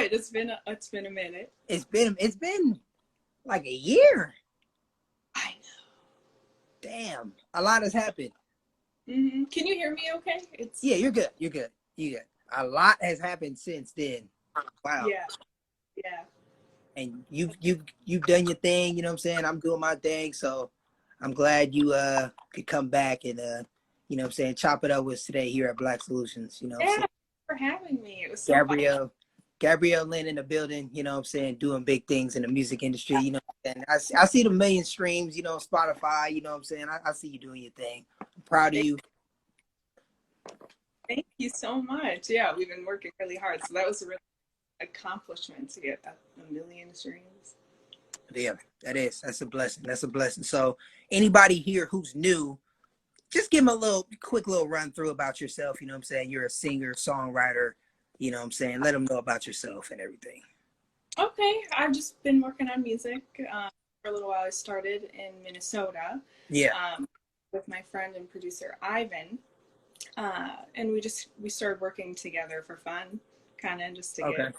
good. It's been a minute. It's been like a year. I Damn, a lot has happened. know. Can you hear me okay? Yeah, you're good. You're good. You good. A lot has happened since then. Wow. Yeah. Yeah. And you've done your thing, you know what I'm saying? I'm doing my thing, so I'm glad you could come back and you know what I'm saying, chop it up with us today here at Black Solutions, you know what I'm Yeah. saying? Thanks for having me. It was so fun. Gabrielle Lynn in the building, you know what I'm saying, doing big things in the music industry, you know, and I see the million streams, you know, Spotify, you know what I'm saying? I see you doing your thing. I'm proud of you. Thank you so much. Yeah, we've been working really hard. So that was a real accomplishment to get a million streams. Yeah, that's a blessing. That's a blessing. So anybody here who's new, just give them a quick little run through about yourself. You know what I'm saying? You're a singer, songwriter, you know what I'm saying? Let them know about yourself and everything. Okay, I've just been working on music for a little while. I started in Minnesota Yeah. with my friend and producer Ivan, and we started working together for fun, kind of just to get.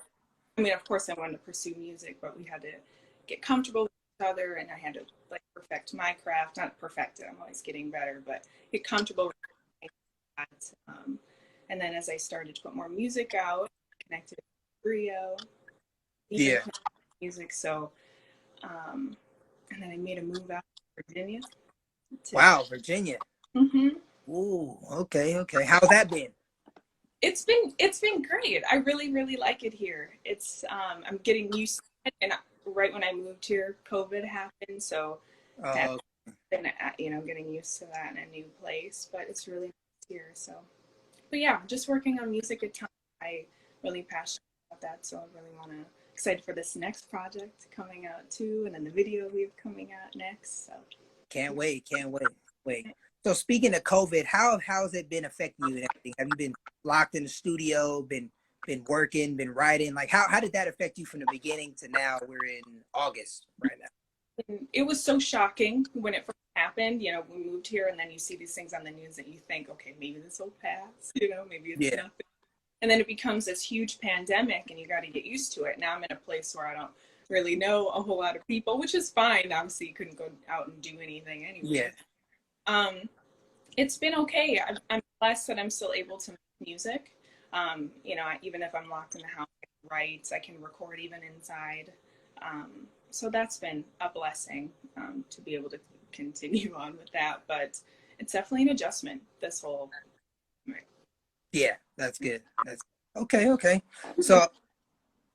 I mean, of course, I wanted to pursue music, but we had to get comfortable with each other, and I had to like perfect my craft. Not perfect it; I'm always getting better, but get comfortable with that. And then as I started to put more music out, I connected with Rio. Yeah. Music. So, and then I made a move out to Virginia. Wow, Virginia. Ooh, okay. How's that been? It's been great. I really like it here. It's I'm getting used to it, and right when I moved here, COVID happened, so I've been getting used to that in a new place. But it's really nice here. So, but yeah, just working on music at times. I really passionate about that, so I really want to. Excited for this next project coming out too, and then the video we have coming out next. So can't wait. So speaking of COVID, how's it been affecting you and everything? Have you been locked in the studio, been working, been writing? Like how did that affect you from the beginning to now? We're in August right now. It was so shocking when it first happened. You know, we moved here and then you see these things on the news that you think, okay, maybe this will pass, maybe it's nothing. And then it becomes this huge pandemic and you got to get used to it. Now I'm in a place where I don't really know a whole lot of people, which is fine. Obviously, you couldn't go out and do anything anyway. Yeah. It's been okay. I'm blessed that I'm still able to make music. Even if I'm locked in the house, I can write, I can record even inside. So that's been a blessing to be able to continue on with that. But it's definitely an adjustment, this whole. Yeah, that's good. That's okay. So,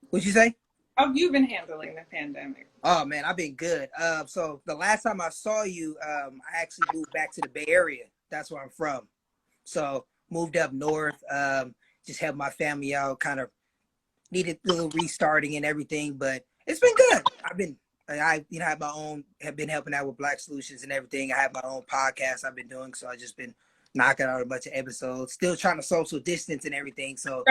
what'd you say? How have you been handling the pandemic? Oh man, I've been good. So the last time I saw you, I actually moved back to the Bay Area. That's where I'm from. So moved up north. Just helped my family out. Kind of needed a little restarting and everything, but it's been good. Have been helping out with Black Solutions and everything. I have my own podcast I've been doing, so I just been knocking out a bunch of episodes, still trying to social distance and everything. So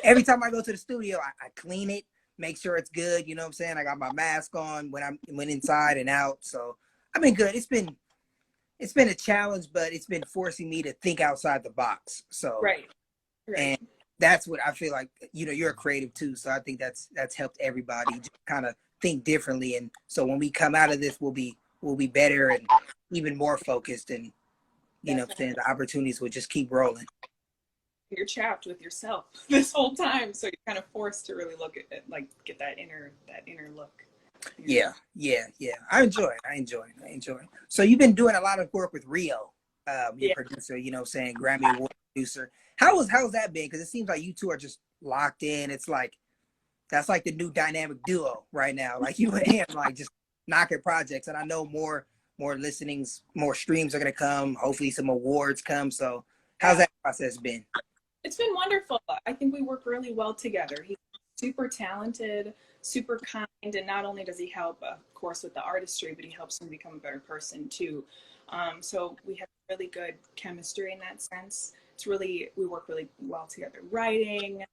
every time I go to the studio, I clean it, make sure it's good. You know what I'm saying? I got my mask on when I went inside and out. So I've been good. It's been a challenge, but it's been forcing me to think outside the box. So right. And that's what I feel like, you're a creative too. So I think that's helped everybody just kind of think differently. And so when we come out of this, we'll be better and even more focused, and the opportunities will just keep rolling. You're trapped with yourself this whole time, so you're kind of forced to really look at it, like get that inner look. Yeah. I enjoy it. So you've been doing a lot of work with Rio, your producer, saying Grammy Award producer. How's that been? Because it seems like you two are just locked in. It's like that's like the new dynamic duo right now. Like you and him, like just knocking projects. And I know more listenings, more streams are gonna come. Hopefully some awards come. So how's that process been? It's been wonderful. I think we work really well together. He's super talented, super kind, and not only does he help, of course, with the artistry, but he helps him become a better person too. So we have really good chemistry in that sense. We work really well together writing.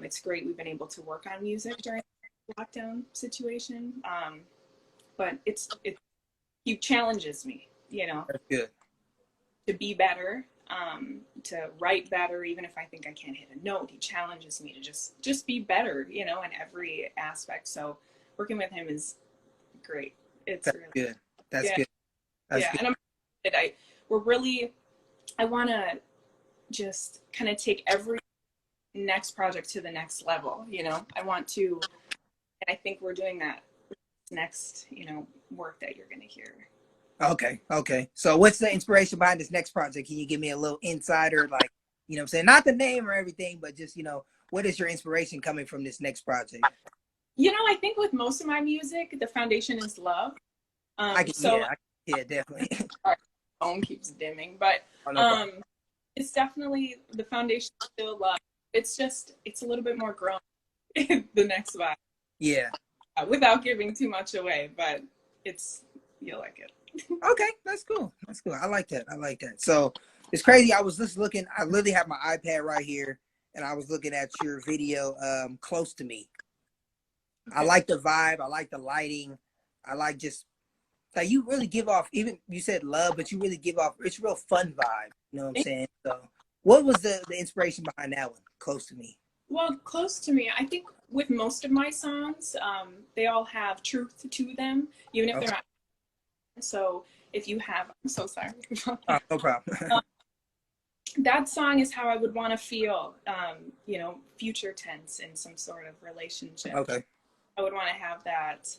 It's great. We've been able to work on music during the lockdown situation. But he challenges me, That's good. to be better. to write better. Even if I think I can't hit a note, he challenges me to just be better, you know, in every aspect. So working with him is great. It's That's really good. That's yeah, good. That's yeah. good. And I want to just kind of take every next project to the next level. You know, I want to, and I think we're doing that next, you know, work that you're going to hear. Okay. Okay. So what's the inspiration behind this next project? Can you give me a little insider, like, you know what I'm saying? Not the name or everything, but just, you know, what is your inspiration coming from this next project? You know, I think with most of my music, the foundation is love. Yeah, definitely. Our phone keeps dimming, but Oh, no problem. it's definitely the foundation is still love. It's just, it's a little bit more grown in the next vibe. Yeah. Without giving too much away, but you'll like it. Okay, that's cool. That's cool. I like that. I like that. So it's crazy. I was just looking. I literally have my iPad right here, and I was looking at your video, "Close to Me." Okay. I like the vibe. I like the lighting. I like just like you really give off. Even you said love, but you really give off. It's real fun vibe. You know what I'm saying? So, what was the inspiration behind that one? "Close to Me." Well, close to me, I think with most of my songs, they all have truth to them, even if Okay. they're not. So if you have, I'm so sorry. No problem. That song is how I would want to feel, you know, future tense in some sort of relationship. Okay. I would want to have that,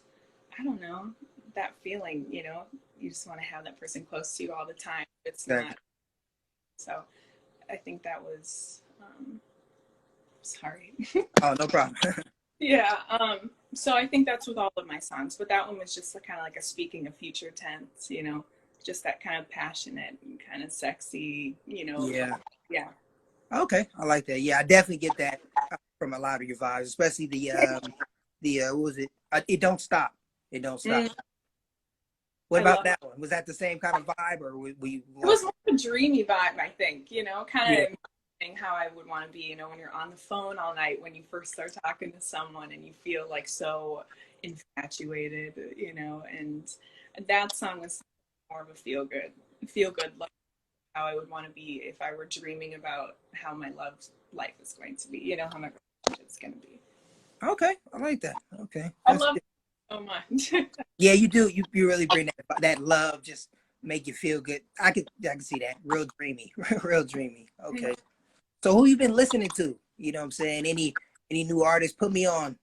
I don't know, that feeling, you know, you just want to have that person close to you all the time. It's not. So I think that was, sorry. Oh, no problem. Yeah. So I think that's with all of my songs, but that one was just kind of like a speaking of future tense, you know, just that kind of passionate and kind of sexy, you know. Yeah. Yeah. Okay, I like that. Yeah, I definitely get that from a lot of your vibes, especially what was it? It don't stop. It don't stop. What about that one? Was that the same kind of vibe, or were you? It was more of a dreamy vibe, I think. You know, kind Yeah. of how I would want to be. You know, when you're on the phone all night, when you first start talking to someone, and you feel like so infatuated. You know, and that song was more of a feel good love. How I would want to be if I were dreaming about how my love life is going to be. You know, how my relationship is going to be. Okay, I like that. Okay, I love it so much. Yeah, you do. You really bring that love, just make you feel good. I can see that. Real dreamy, real dreamy. Okay. So who you been listening to? You know what I'm saying? Any new artists? Put me on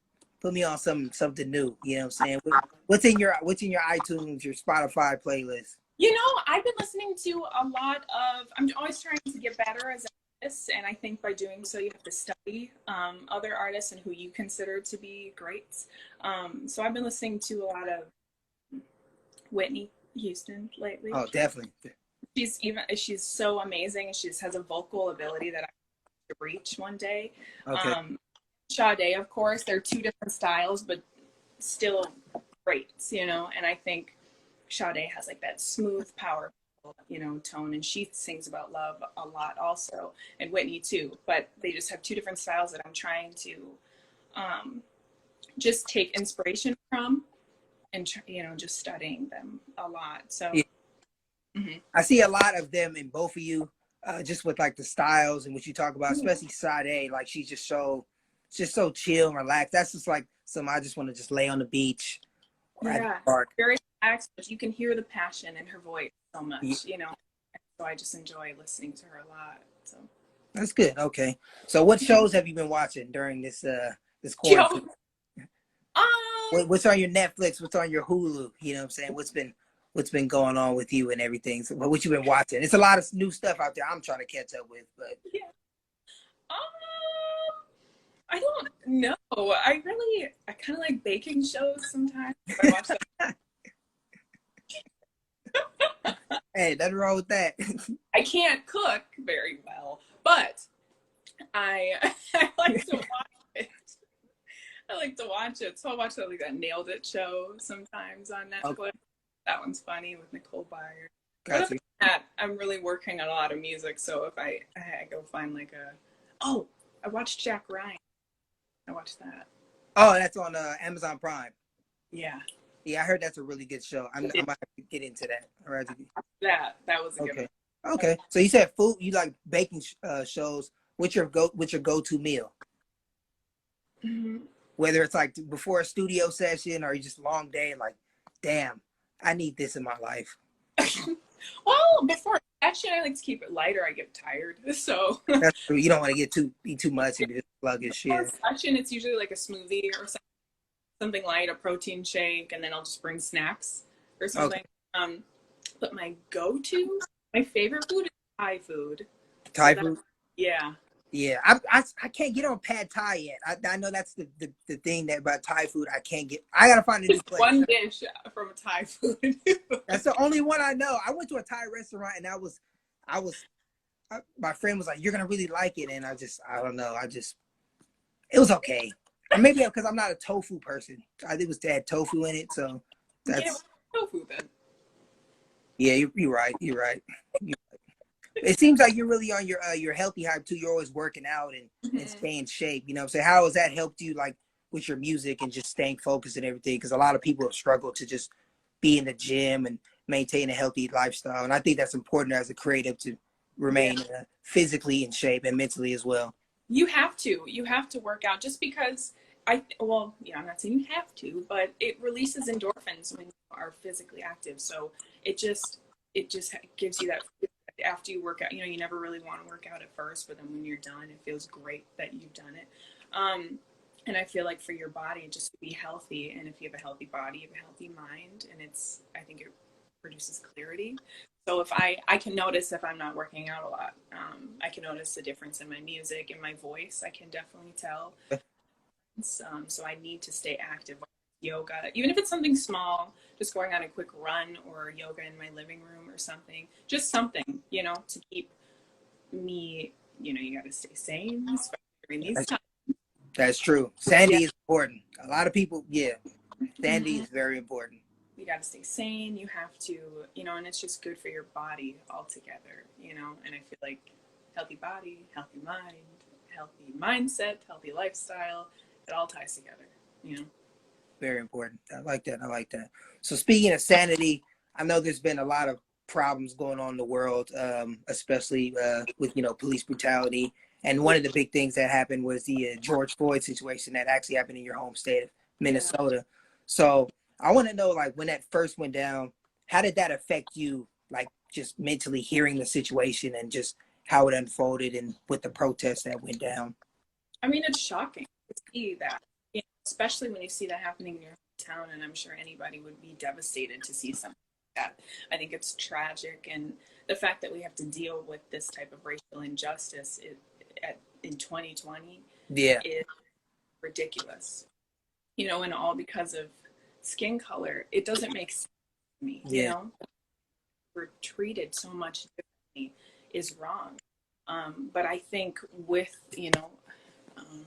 something new. You know what I'm saying? What's in your iTunes, your Spotify playlist? You know, I've been listening to a lot of, I'm always trying to get better as an artist, and I think by doing so, you have to study other artists and who you consider to be great. So I've been listening to a lot of Whitney Houston lately. Oh, definitely. She's so amazing. She just has a vocal ability that I could reach one day. Okay. Sade, of course, they're two different styles, but still great, you know, and I think Sade has like that smooth, powerful, you know, tone, and she sings about love a lot also, and Whitney too. But they just have two different styles that I'm trying to just take inspiration from, and you know, just studying them a lot. So Yeah. I see a lot of them in both of you, just with like the styles and what you talk about, especially Sade. Like she's just so chill and relaxed. That's just like I just want to just lay on the beach. Yeah, very relaxed, but you can hear the passion in her voice so much, you know. So I just enjoy listening to her a lot. So that's good. Okay, so what shows have you been watching during this quarantine? What's on your Netflix? What's on your Hulu? You know what I'm saying? What's been going on with you and everything? So what you been watching? It's a lot of new stuff out there. I'm trying to catch up with, but yeah. I don't know. I kind of like baking shows sometimes. I watch that. Hey, nothing wrong with that. I can't cook very well, but I like to watch it. I like to watch it. So I watch like that Nailed It show sometimes on Netflix. Okay. That one's funny with Nicole Byer. Gotcha. That, I'm really working on a lot of music, so if I go find like I watched Jack Ryan. I watched that. Oh, that's on Amazon Prime. Yeah. Yeah, I heard that's a really good show. I might have to get into that. That was a good one. Okay. So you said food, you like baking shows. What's your go-to meal? Mhm. Whether it's like before a studio session or you just long day, like, damn, I need this in my life. Well, before action, I like to keep it lighter. I get tired, so That's true. You don't want to eat too much and be just sluggish. before Yeah. session, it's usually like a smoothie or something light, a protein shake, and then I'll just bring snacks or Okay. something. But my favorite food is Thai food. So Thai that, food. yeah. Yeah, I can't get on pad Thai yet. I know that's the thing that about Thai food I can't get. I gotta find a new Just place. one dish from a Thai food. That's the only one I know. I went to a Thai restaurant and my friend was like, "You're gonna really like it," and I don't know. It was okay. Or maybe because I'm not a tofu person. I think it was had tofu in it, so Get it that's with tofu then. yeah. You're right. You're right. It seems like you're really on your healthy hype too. You're always working out and Mhm. staying in shape. You know what I'm saying? How has that helped you like with your music and just staying focused and everything? Because a lot of people have struggled to just be in the gym and maintain a healthy lifestyle. And I think that's important as a creative to Yeah. remain physically in shape and mentally as well. You have to work out just because well, I'm not saying you have to, but it releases endorphins when you are physically active. So it just gives you that after you work out, you never really want to work out at first, but then when you're done, it feels great that you've done it. And I feel like for your body, just to be healthy, and if you have a healthy body, you have a healthy mind, and I think it produces clarity. So if I can notice if I'm not working out a lot, I can notice the difference in my music and my voice. I can definitely tell. So I need to stay active. Yoga, even if it's something small, just going on a quick run or yoga in my living room or something, just something, to keep me, you got to stay sane, especially during these times. That's true. Yeah. Sandy is important. A lot of people, yeah, Sandy Mm-hmm. is very important. You got to stay sane. You have to, and it's just good for your body altogether, and I feel like healthy body, healthy mind, healthy mindset, healthy lifestyle, it all ties together, Very important. I like that. I like that. So speaking of sanity, I know there's been a lot of problems going on in the world, especially with police brutality. And one Yeah. of the big things that happened was the George Floyd situation that actually happened in your home state of Yeah. Minnesota. So I want to know, like, when that first went down, how did that affect you, like, just mentally hearing the situation and just how it unfolded and with the protests that went down? I mean, it's shocking to see that, especially when you see that happening in your hometown. And I'm sure anybody would be devastated to see something like that. I think it's tragic. And the fact that we have to deal with this type of racial injustice in 2020 Yeah, is ridiculous, and all because of skin color. It doesn't make sense to me, yeah, we're treated so much differently is wrong. But I think um,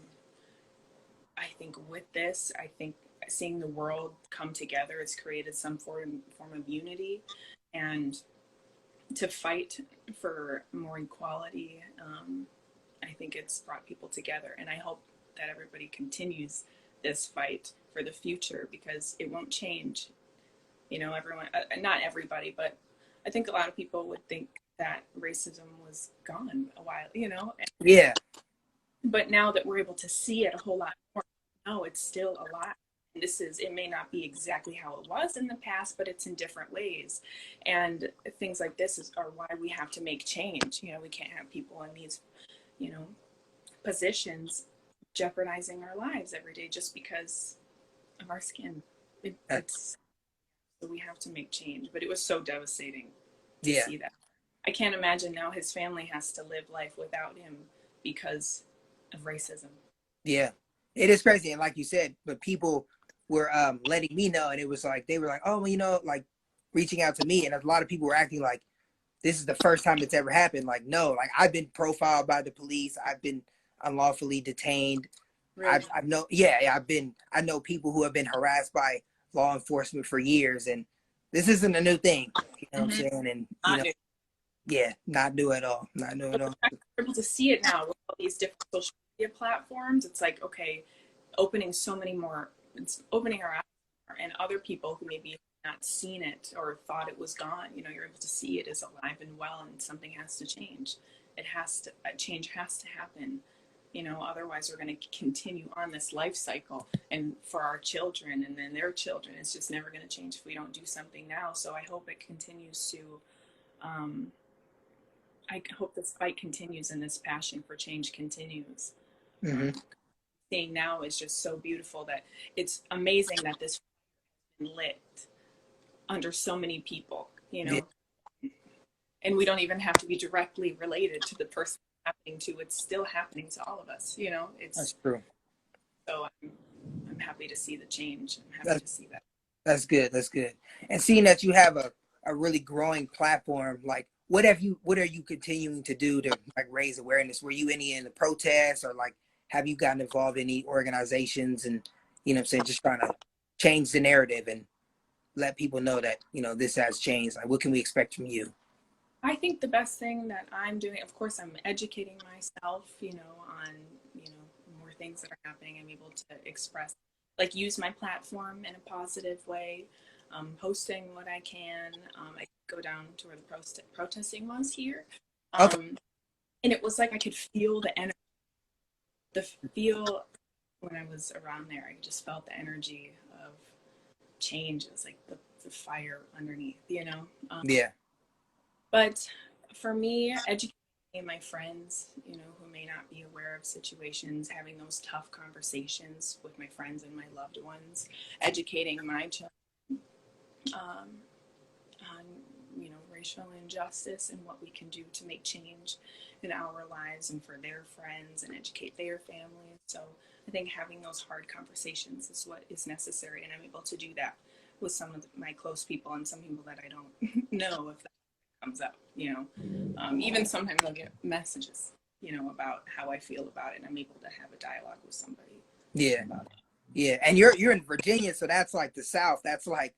with this, I think seeing the world come together has created some form of unity, and to fight for more equality. I think it's brought people together, and I hope that everybody continues this fight for the future because it won't change. Everyone, not everybody, but I think a lot of people would think that racism was gone a while, yeah, but now that we're able to see it a whole lot more, no, it's still alive. It may not be exactly how it was in the past, but it's in different ways. And things like this are why we have to make change. We can't have people in these, you know, positions jeopardizing our lives every day just because of our skin. It's So we have to make change. But it was so devastating to yeah. see that. I can't imagine now his family has to live life without him because of racism. Yeah, it is crazy, and like you said, but people were letting me know, and it was like they were like, oh, well, like reaching out to me, and a lot of people were acting like this is the first time it's ever happened. Like, no, like I've been profiled by the police, I've been unlawfully detained. Really? I know, yeah, I know people who have been harassed by law enforcement for years, and this isn't a new thing. You know what I'm Mm-hmm. saying? And Not new. yeah, not new at all, not new at But the all. fact that we're able to see it now with all these different social media platforms, it's like, okay, opening so many more, it's opening our eyes more, and other people who maybe not seen it or thought it was gone. You know, you're able to see it is alive and well, and something has to change. A change has to happen. You know, otherwise we're going to continue on this life cycle, and for our children and then their children, it's just never going to change if we don't do something now. So I hope it continues to, I hope this fight continues and this passion for change continues. Mm-hmm. Seeing now is just so beautiful that it's amazing that this has been lit under so many people, you know, and we don't even have to be directly related to the person happening to. It's still happening to all of us, you know. That's true. So I'm happy to see the change. I'm happy to see that. That's good. That's good. And seeing that you have a really growing platform, like what are you continuing to do to like raise awareness? Were you in the protests, or like have you gotten involved in any organizations, and you know what I'm saying, just trying to change the narrative and let people know that, you know, this has changed? Like what can we expect from you? I think the best thing that I'm doing, of course, I'm educating myself, you know, on, you know, more things that are happening. I'm able to express, like, use my platform in a positive way, posting what I can. I go down to where the protesting was here. Okay. And it was like I could feel the energy, when I was around there. I just felt the energy of change. It was like the fire underneath, you know? Yeah. But for me, educating my friends, you know, who may not be aware of situations, having those tough conversations with my friends and my loved ones, educating my children on, you know, racial injustice and what we can do to make change in our lives and for their friends and educate their families. So I think having those hard conversations is what is necessary, and I'm able to do that with some of my close people and some people that I don't know if that comes up, you know. Even sometimes I'll get messages, you know, about how I feel about it, and I'm able to have a dialogue with somebody. Yeah. Yeah. And you're in Virginia, so that's like the South. That's like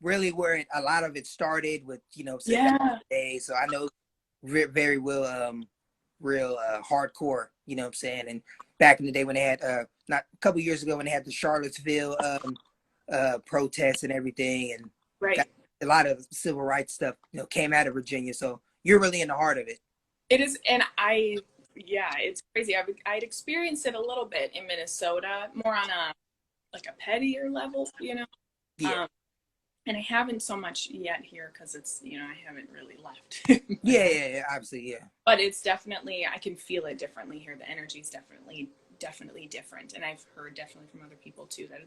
really where a lot of it started with, you know, Yeah. days. So I know very well, real hardcore, you know what I'm saying? And back in the day when they had not a couple years ago when they had the Charlottesville protests and everything, and right, a lot of civil rights stuff, you know, came out of Virginia. So you're really in the heart of it. it is. And it's crazy. I'd experienced it a little bit in Minnesota, more on a pettier level, you know. Yeah. And I haven't so much yet here because it's, you know, I haven't really left. yeah, obviously, yeah. But it's definitely, I can feel it differently here. The energy is definitely different. And I've heard definitely from other people too that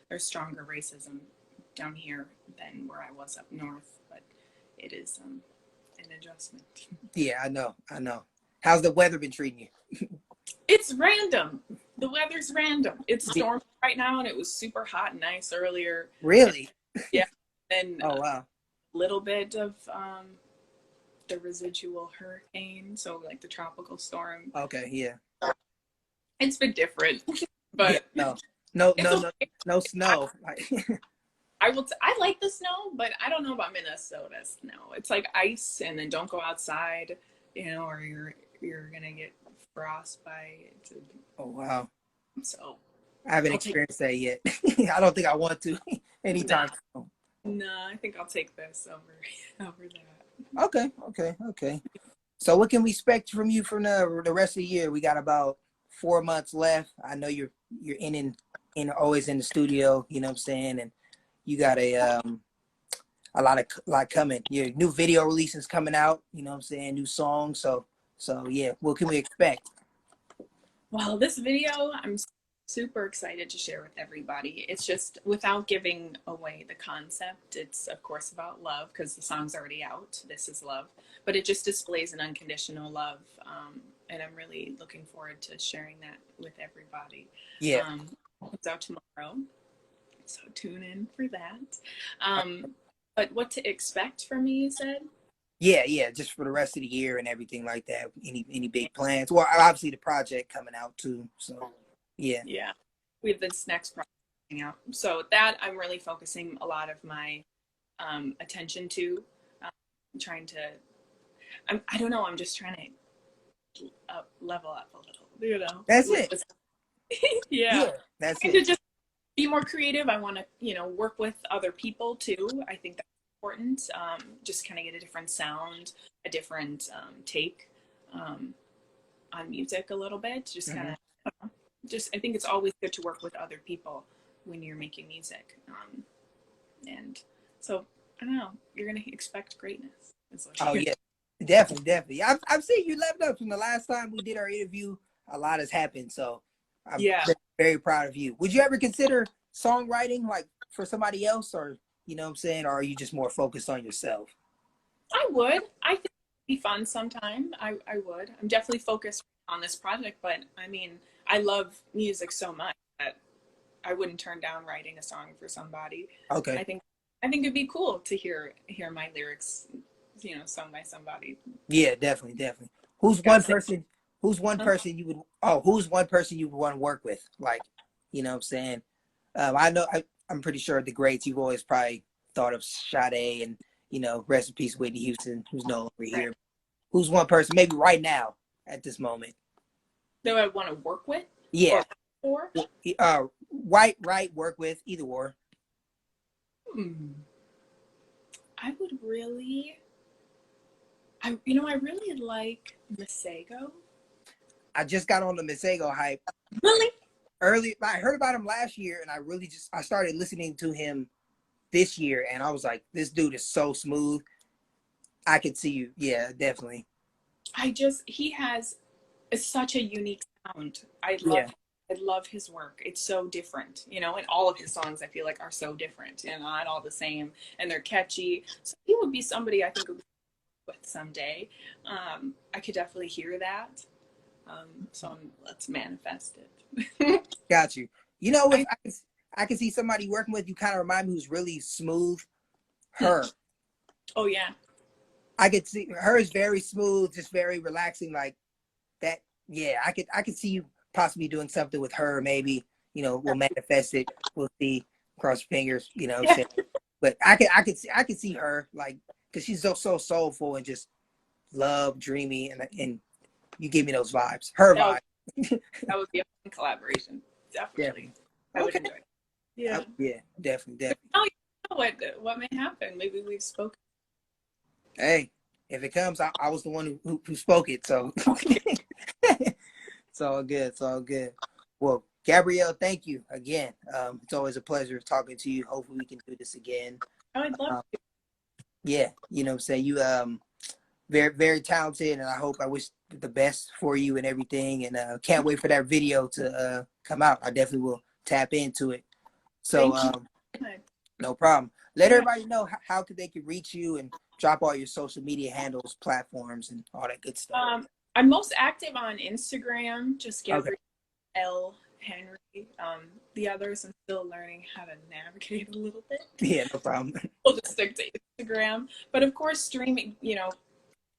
there's stronger racism down here than where I was up north. But it is an adjustment. Yeah, I know. How's the weather been treating you? It's random. The weather's random. It's storming right now, and it was super hot and nice earlier. Really? Yeah. And oh wow. A little bit of the residual hurricane, so like the tropical storm. Okay, yeah. It's been different, but yeah, no snow. I like the snow, but I don't know about Minnesota snow. It's like ice, and then don't go outside, you know, or you're gonna get frostbite. Oh wow. So I haven't experienced that yet. I don't think I want to anytime soon. No, I think I'll take this over that. Okay. So what can we expect from you from the rest of the year? We got about 4 months left. I know you're always in the studio, you know what I'm saying, and you got a lot coming. Your new video releases coming out, you know what I'm saying, new songs. So yeah, what can we expect? Well, this video, I'm super excited to share with everybody. It's just, without giving away the concept, it's of course about love because the song's already out. This is love, but it just displays an unconditional love, and I'm really looking forward to sharing that with everybody. Yeah. It's out tomorrow, so tune in for that. But what to expect from me, you said? Yeah, just for the rest of the year and everything like that. Any big plans? Well, obviously the project coming out too, so yeah. We have this next project coming out, so that I'm really focusing a lot of my attention to. I don't know, I'm just trying to level up a little, you know. That's it. yeah, That's it. To just be more creative. I want to, you know, work with other people too. I think that's important. Just kind of get a different sound, a different take on music a little bit. Just kind of, I think it's always good to work with other people when you're making music. And so, I don't know, you're going to expect greatness. Oh, yeah, definitely. I've seen you level up from the last time we did our interview. A lot has happened. So I'm very proud of you. Would you ever consider songwriting like for somebody else, or, you know what I'm saying? Or are you just more focused on yourself? I would. I think it'd be fun sometime. I would. I'm definitely focused on this project, but I mean, I love music so much that I wouldn't turn down writing a song for somebody. Okay. I think it'd be cool to hear my lyrics, you know, sung by somebody. Yeah, definitely. Who's one person you would want to work with? Like, you know what I'm saying? I'm pretty sure the greats, you've always probably thought of Sade and, you know, rest in peace, Whitney Houston, who's no longer here. Right. Who's one person, maybe right now at this moment, that I want to work with? Yeah. Or right, work with, either or. I would really, I really like Masego. I just got on the Masego hype. Really? I heard about him last year, and I started listening to him this year, and I was like, this dude is so smooth. I could see you. Yeah, definitely. He has such a unique sound. I love his work. It's so different, you know, and all of his songs I feel like are so different and not all the same, and they're catchy. So he would be somebody I think would be with someday. I could definitely hear that. So let's manifest it. Got you. You know, if I can see somebody working with you, kind of remind me who's really smooth. Her. Oh yeah. I could see her is very smooth, just very relaxing, like that. Yeah, I could see you possibly doing something with her. Maybe, you know, we'll manifest it. We'll see. Cross fingers. You know what I'm saying? But I could see her, like, because she's so soulful and just love, dreamy, and you give me those vibes. Her vibe. That would be a fun collaboration. Definitely. I would enjoy it. Yeah. Yeah, definitely. Oh, you know what may happen. Maybe we've spoken. Hey, if it comes, I was the one who spoke it, so it's all good. It's all good. Well, Gabrielle, thank you again. It's always a pleasure talking to you. Hopefully we can do this again. I'd love to. Yeah, you know what I'm saying? You very, very talented, and I wish the best for you and everything, and can't wait for that video to come out. I definitely will tap into it. So no problem. Let everybody know how they can reach you and drop all your social media handles, platforms, and all that good stuff. I'm most active on Instagram, just Gabrielle L. Henry. The others, I'm still learning how to navigate a little bit. Yeah, no problem. We'll just stick to Instagram. But of course, streaming, you know,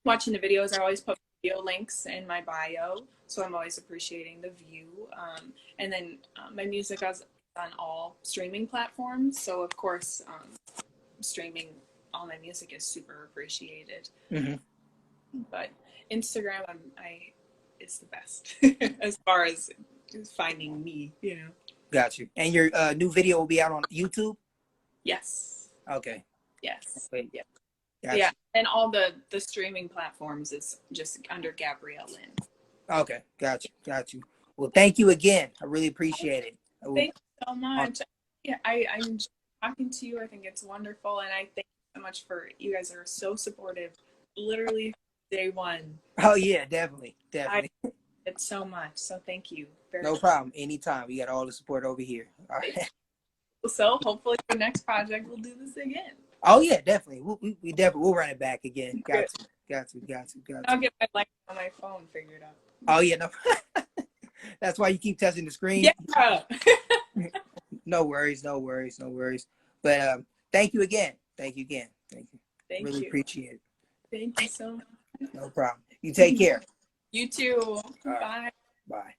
watching the videos, I always put video links in my bio. So I'm always appreciating the view. And then my music is on all streaming platforms. So of course, streaming all my music is super appreciated. But Instagram, is the best as far as finding me, you know. Got you. And your new video will be out on YouTube? Yes. Okay. Yes. Wait. Yeah. Gotcha. Yeah. And all the streaming platforms is just under Gabrielle Lynn. Okay. Got you. Well, thank you again. I really appreciate it. Thank you so much. Yeah, I'm talking to you. I think it's wonderful. And I thank you so much for, you guys are so supportive, literally day one. Oh yeah, definitely. It's so much. So thank you. No problem. Anytime. We got all the support over here. All right. So hopefully the next project we'll do this again. Oh yeah, definitely. We definitely will run it back again. Got to. I'll get my light on my phone figured out. Oh yeah, no. That's why you keep touching the screen. Yeah. No worries. But thank you again. Thank you. Really appreciate it. Thank you so much. No problem. You take care. You too. Bye. Bye.